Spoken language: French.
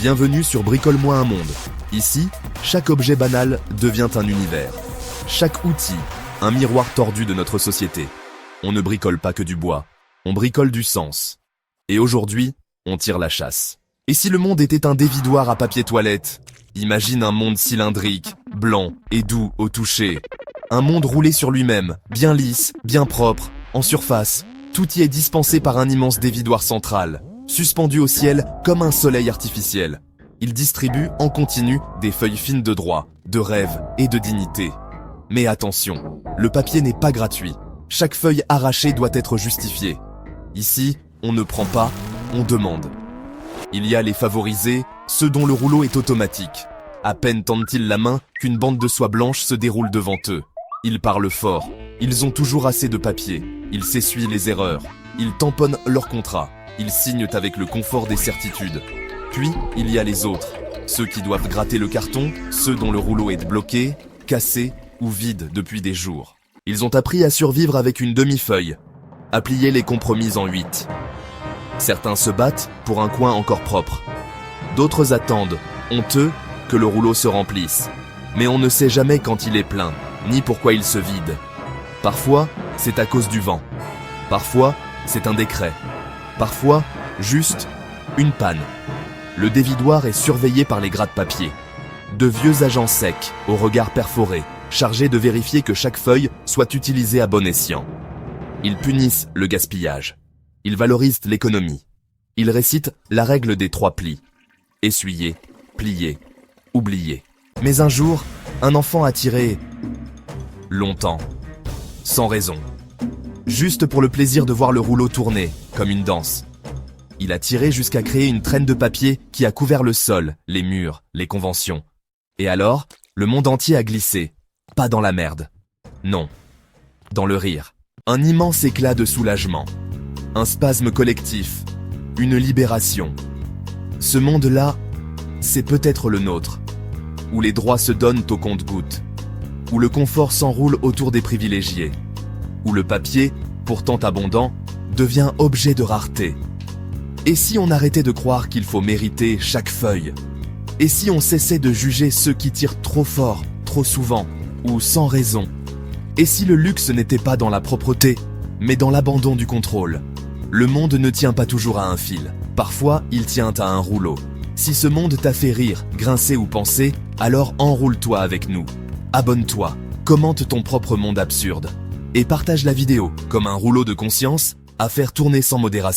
Bienvenue sur Bricole-moi un monde. Ici, chaque objet banal devient un univers. Chaque outil, un miroir tordu de notre société. On ne bricole pas que du bois, on bricole du sens. Et aujourd'hui, on tire la chasse. Et si le monde était un dévidoir à papier toilette? Imagine un monde cylindrique, blanc et doux au toucher. Un monde roulé sur lui-même, bien lisse, bien propre, en surface. Tout y est dispensé par un immense dévidoir central, suspendu au ciel comme un soleil artificiel. Il distribue en continu des feuilles fines de droit, de rêve et de dignité. Mais attention, le papier n'est pas gratuit. Chaque feuille arrachée doit être justifiée. Ici, on ne prend pas, on demande. Il y a les favorisés, ceux dont le rouleau est automatique. À peine tendent-ils la main qu'une bande de soie blanche se déroule devant eux. Ils parlent fort, ils ont toujours assez de papier, ils s'essuient les erreurs, ils tamponnent leurs contrats, ils signent avec le confort des certitudes. Puis, il y a les autres, ceux qui doivent gratter le carton, ceux dont le rouleau est bloqué, cassé ou vide depuis des jours. Ils ont appris à survivre avec une demi-feuille, à plier les compromis en 8. Certains se battent pour un coin encore propre. D'autres attendent, honteux, que le rouleau se remplisse. Mais on ne sait jamais quand il est plein, ni pourquoi il se vide. Parfois, c'est à cause du vent. Parfois, c'est un décret. Parfois, juste une panne. Le dévidoir est surveillé par les gratte-papier. De vieux agents secs, au regard perforé, chargés de vérifier que chaque feuille soit utilisée à bon escient. Ils punissent le gaspillage. Ils valorisent l'économie. Ils récitent la règle des 3 plis. Essuyer, plier, oublier. Mais un jour, un enfant a tiré longtemps, sans raison. Juste pour le plaisir de voir le rouleau tourner, comme une danse. Il a tiré jusqu'à créer une traîne de papier qui a couvert le sol, les murs, les conventions. Et alors, le monde entier a glissé. Pas dans la merde. Non. Dans le rire. Un immense éclat de soulagement. Un spasme collectif. Une libération. Ce monde-là, c'est peut-être le nôtre. Où les droits se donnent au compte-gouttes. Où le confort s'enroule autour des privilégiés. Où le papier, pourtant abondant, devient objet de rareté. Et si on arrêtait de croire qu'il faut mériter chaque feuille? Et si on cessait de juger ceux qui tirent trop fort, trop souvent, ou sans raison? Et si le luxe n'était pas dans la propreté, mais dans l'abandon du contrôle? Le monde ne tient pas toujours à un fil. Parfois, il tient à un rouleau. Si ce monde t'a fait rire, grincer ou penser, alors enroule-toi avec nous. Abonne-toi, commente ton propre monde absurde. Et partage la vidéo, comme un rouleau de conscience, à faire tourner sans modération.